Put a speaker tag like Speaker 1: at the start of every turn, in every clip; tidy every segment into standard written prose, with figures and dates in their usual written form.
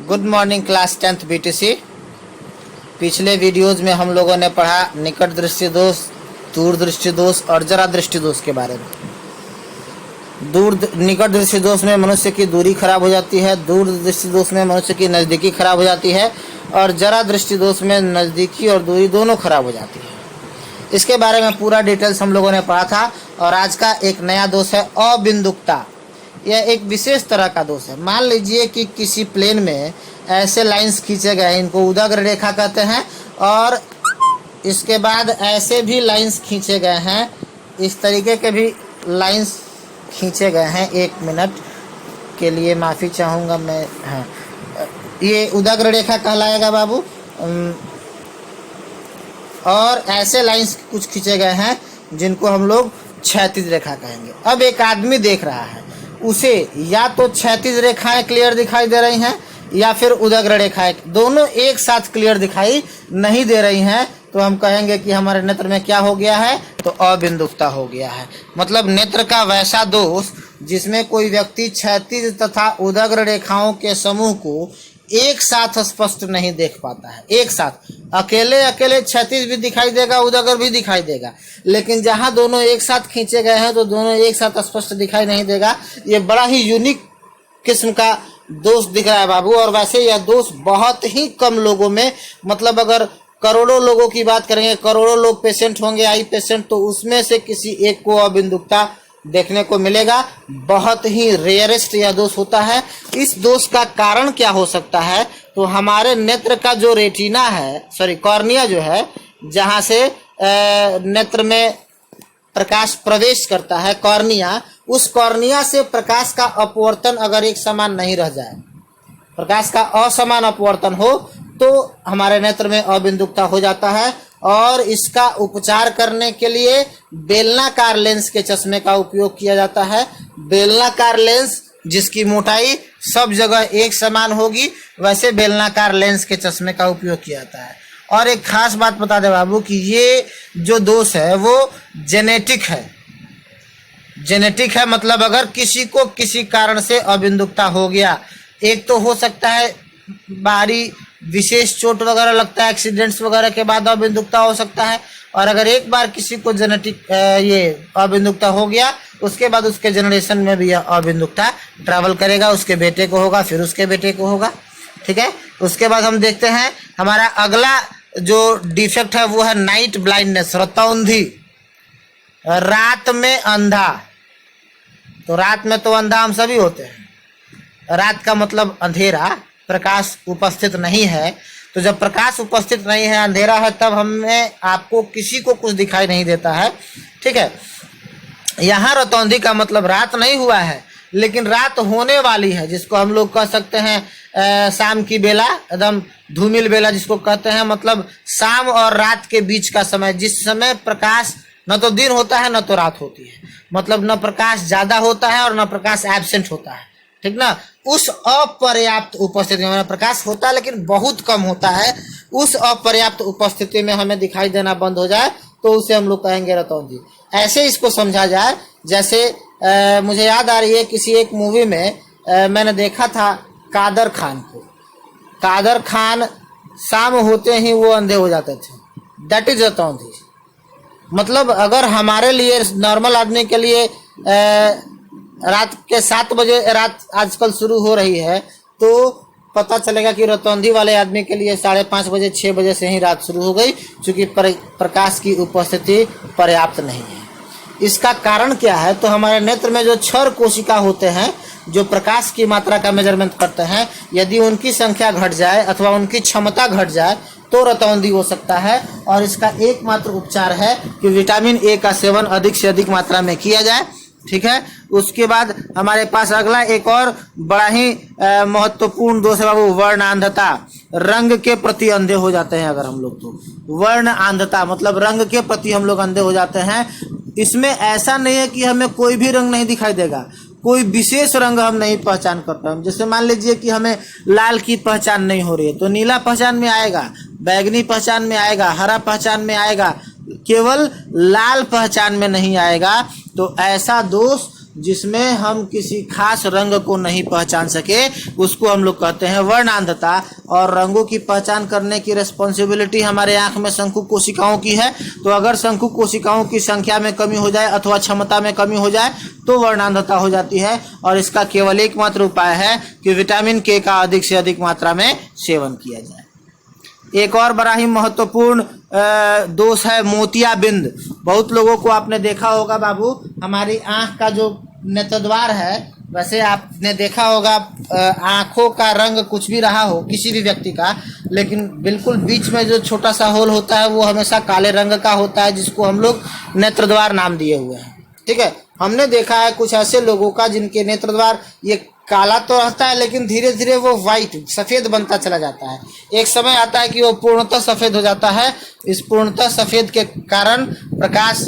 Speaker 1: Good morning class 10th BTC. पिछले videos में हम लोगों ने पढ़ा निकट दृष्टि दोष, दूर दृष्टि दोष और जरा दृष्टि दोष के बारे में। निकट दृष्टि दोष में मनुष्य की दूरी खराब हो जाती है, दूर दृष्टि दोष में मनुष्य की नज़दीकी खराब हो जाती है और जरा दृष्टि दोष में नज़दीकी और दूरी दोनों खराब हो जाती है। इसके बारे में पूरा डिटेल्स हम लोगों ने पढ़ा था। और आज का एक नया दोष है अबिंदुकता। यह एक विशेष तरह का दोष है। मान लीजिए कि किसी प्लेन में ऐसे लाइंस खींचे गए हैं, इनको उदग्र रेखा कहते हैं, और इसके बाद ऐसे भी लाइंस खींचे गए हैं, इस तरीके के भी लाइंस खींचे गए हैं। 1 मिनट के लिए माफ़ी चाहूँगा मैं। हाँ, ये उदग्र रेखा कहलाएगा बाबू। और ऐसे लाइंस कुछ खींचे गए हैं जिनको हम लोग क्षैतिज रेखा कहेंगे। अब एक आदमी देख रहा है, उसे या तो क्षैतिज रेखाएं क्लियर दिखाई दे रही हैं या फिर उदग्र रेखाएं, दोनों एक साथ क्लियर दिखाई नहीं दे रही हैं, तो हम कहेंगे कि हमारे नेत्र में क्या हो गया है, तो अबिंदुकता हो गया है। मतलब नेत्र का वैसा दोष जिसमें कोई व्यक्ति क्षैतिज तथा उदग्र रेखाओं के समूह को एक साथ स्पष्ट नहीं देख पाता है। एक साथ अकेले अकेले क्षैतिज भी दिखाई देगा, उदग्र भी दिखाई देगा, लेकिन जहां दोनों एक साथ खींचे गए हैं तो दोनों एक साथ स्पष्ट दिखाई नहीं देगा। ये बड़ा ही यूनिक किस्म का दोष दिख रहा है बाबू। और वैसे यह दोष बहुत ही कम लोगों में, मतलब अगर करोड़ों लोगों की बात करेंगे, करोड़ों लोग पेशेंट होंगे आई पेशेंट, तो उसमें से किसी एक को अबिंदुकता देखने को मिलेगा। बहुत ही रेयरेस्ट यह दोष होता है। इस दोष का कारण क्या हो सकता है, तो हमारे नेत्र का जो रेटिना है, कॉर्निया जो है, जहाँ से नेत्र में प्रकाश प्रवेश करता है, कॉर्निया, उस कॉर्निया से प्रकाश का अपवर्तन अगर एक समान नहीं रह जाए, प्रकाश का असमान अपवर्तन हो, तो हमारे नेत्र में अबिंदुकता हो जाता है। और इसका उपचार करने के लिए बेलनाकार लेंस के चश्मे का उपयोग किया जाता है। बेलनाकार लेंस जिसकी मोटाई सब जगह एक समान होगी, वैसे बेलनाकार लेंस के चश्मे का उपयोग किया जाता है। और एक खास बात बता दे बाबू कि ये जो दोष है वो जेनेटिक है। जेनेटिक है मतलब अगर किसी को किसी कारण से अबिंदुकता हो गया, एक तो हो सकता है बाहरी विशेष चोट वगैरह लगता है, एक्सीडेंट्स वगैरह के बाद अबिंदुकता हो सकता है। और अगर एक बार किसी को जेनेटिक ये अबिंदुकता हो गया, उसके बाद उसके जनरेशन में भी यह अबिंदुकता ट्रैवल करेगा, उसके बेटे को होगा, फिर उसके बेटे को होगा। ठीक है, उसके बाद हम देखते हैं हमारा अगला जो डिफेक्ट है वो है नाइट ब्लाइंडनेस, रतौंधी, रात में अंधा। तो रात में तो अंधा हम सभी होते हैं, रात का मतलब अंधेरा, प्रकाश उपस्थित नहीं है। तो जब प्रकाश उपस्थित नहीं है, अंधेरा है, तब हमें आपको किसी को कुछ दिखाई नहीं देता है। ठीक है, यहाँ रतौंधी का मतलब रात नहीं हुआ है, लेकिन रात होने वाली है, जिसको हम लोग कह सकते हैं शाम की बेला, एकदम धूमिल बेला जिसको कहते हैं, मतलब शाम और रात के बीच का समय, जिस समय प्रकाश न तो दिन होता है न तो रात होती है, मतलब न प्रकाश ज्यादा होता है और न प्रकाश एब्सेंट होता है। ठीक ना, उस अपर्याप्त उपस्थिति में प्रकाश होता है लेकिन बहुत कम होता है, उस अपर्याप्त उपस्थिति में हमें दिखाई देना बंद हो जाए तो उसे हम लोग कहेंगे रतौंधी। ऐसे इसको समझा जाए, जैसे मुझे याद आ रही है किसी एक मूवी में मैंने देखा था कादर खान को। कादर खान शाम होते ही वो अंधे हो जाते थे, दैट इज रतौंधी। मतलब अगर हमारे लिए, नॉर्मल आदमी के लिए रात के 7 बजे रात आजकल शुरू हो रही है, तो पता चलेगा कि रतौंधी वाले आदमी के लिए 5:30 बजे 6 बजे से ही रात शुरू हो गई, क्योंकि प्रकाश की उपस्थिति पर्याप्त नहीं है। इसका कारण क्या है, तो हमारे नेत्र में जो क्षर कोशिका होते हैं, जो प्रकाश की मात्रा का मेजरमेंट करते हैं, यदि उनकी संख्या घट जाए अथवा उनकी क्षमता घट जाए तो रतौंधी हो सकता है। और इसका एकमात्र उपचार है कि विटामिन ए का सेवन अधिक से अधिक मात्रा में किया जाए। ठीक है, उसके बाद हमारे पास अगला एक और बड़ा ही महत्वपूर्ण दोष है बाबू, वर्ण अंधता। रंग के प्रति अंधे हो जाते हैं अगर हम लोग, तो वर्ण अंधता मतलब रंग के प्रति हम लोग अंधे हो जाते हैं। इसमें ऐसा नहीं है कि हमें कोई भी रंग नहीं दिखाई देगा, कोई विशेष रंग हम नहीं पहचान कर पाए। जैसे मान लीजिए कि हमें लाल की पहचान नहीं हो रही है, तो नीला पहचान में आएगा, बैगनी पहचान में आएगा, हरा पहचान में आएगा, केवल लाल पहचान में नहीं आएगा। तो ऐसा दोष जिसमें हम किसी खास रंग को नहीं पहचान सके उसको हम लोग कहते हैं वर्णांधता। और रंगों की पहचान करने की रिस्पॉन्सिबिलिटी हमारे आँख में शंकु कोशिकाओं की है। तो अगर शंकु कोशिकाओं की संख्या में कमी हो जाए अथवा क्षमता में कमी हो जाए तो वर्णांधता हो जाती है। और इसका केवल एकमात्र उपाय है कि विटामिन के का अधिक से अधिक मात्रा में सेवन किया जाए। एक और बड़ा ही महत्वपूर्ण दोष है मोतियाबिंद। बहुत लोगों को आपने देखा होगा बाबू, हमारी आँख का जो नेत्रद्वार है, वैसे आपने देखा होगा आँखों का रंग कुछ भी रहा हो किसी भी व्यक्ति का, लेकिन बिल्कुल बीच में जो छोटा सा होल होता है वो हमेशा काले रंग का होता है, जिसको हम लोग नेत्रद्वार नाम दिए हुए हैं। ठीक है, हमने देखा है कुछ ऐसे लोगों का जिनके नेत्रद्वार ये काला तो रहता है लेकिन धीरे धीरे वो वाइट सफ़ेद बनता चला जाता है। एक समय आता है कि वो पूर्णतः सफ़ेद हो जाता है। इस पूर्णतः सफ़ेद के कारण प्रकाश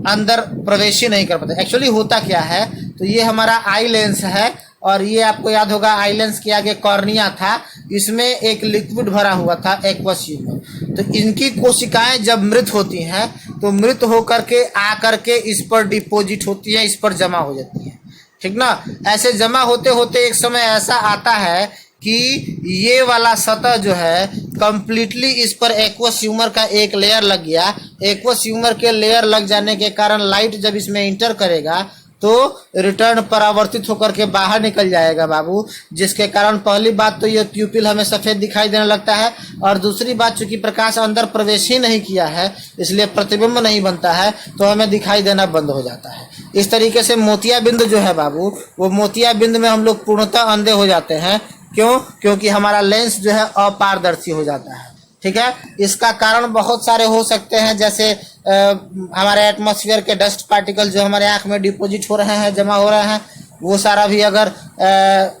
Speaker 1: अंदर प्रवेश ही नहीं कर पाता। एक्चुअली होता क्या है, तो ये हमारा आई लेंस है और ये आपको याद होगा आई लेंस के आगे कॉर्निया था, इसमें एक लिक्विड भरा हुआ था एक्वस ह्यूमर। तो इनकी कोशिकाएं जब मृत होती हैं तो मृत होकर के आकर के इस पर डिपोजिट होती हैं, इस पर जमा हो जाती हैं। ठीक ना, ऐसे जमा होते होते एक समय ऐसा आता है कि ये वाला सतह जो है कंप्लीटली इस पर एक्वस ह्यूमर का एक लेयर लग गया। एक्वस ह्यूमर के लेयर लग जाने के कारण लाइट जब इसमें इंटर करेगा तो रिटर्न परावर्तित होकर के बाहर निकल जाएगा बाबू, जिसके कारण पहली बात तो ये प्यूपिल हमें सफ़ेद दिखाई देने लगता है, और दूसरी बात चूंकि प्रकाश अंदर प्रवेश ही नहीं किया है इसलिए प्रतिबिंब नहीं बनता है तो हमें दिखाई देना बंद हो जाता है। इस तरीके से मोतियाबिंद जो है बाबू, वो मोतियाबिंद में हम लोग पूर्णतः अंधे हो जाते हैं। क्यों? क्योंकि हमारा लेंस जो है अपारदर्शी हो जाता है। ठीक है, इसका कारण बहुत सारे हो सकते हैं, जैसे हमारे एटमॉस्फेयर के डस्ट पार्टिकल जो हमारे आँख में डिपोजिट हो रहे हैं, जमा हो रहे हैं, वो सारा भी अगर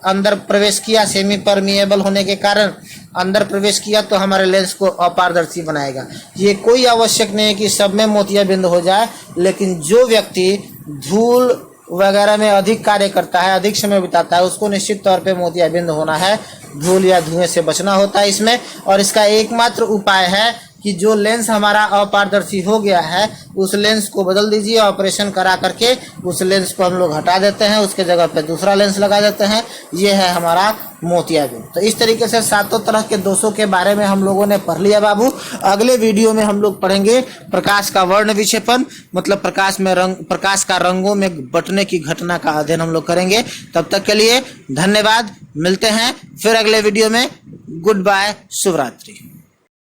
Speaker 1: अंदर प्रवेश किया, सेमी परमिएबल होने के कारण अंदर प्रवेश किया तो हमारे लेंस को अपारदर्शी बनाएगा। ये कोई आवश्यक नहीं है कि सब में मोतियाबिंद हो जाए, लेकिन जो व्यक्ति धूल वगैरह में अधिक कार्य करता है, अधिक समय बिताता है, उसको निश्चित तौर पे मोतियाबिंद होना है। धूल या धुएं से बचना होता है इसमें। और इसका एकमात्र उपाय है कि जो लेंस हमारा अपारदर्शी हो गया है उस लेंस को बदल दीजिए, ऑपरेशन करा करके उस लेंस को हम लोग हटा देते हैं, उसके जगह पे दूसरा लेंस लगा देते हैं। ये है हमारा मोतियाबिंद। तो इस तरीके से 7 तरह के दोषों के बारे में हम लोगों ने पढ़ लिया बाबू। अगले वीडियो में हम लोग पढ़ेंगे प्रकाश का वर्ण विक्षेपण, मतलब प्रकाश का रंगों में बंटने की घटना का अध्ययन हम लोग करेंगे। तब तक के लिए धन्यवाद, मिलते हैं फिर अगले वीडियो में। गुड बाय, शुभ रात्रि।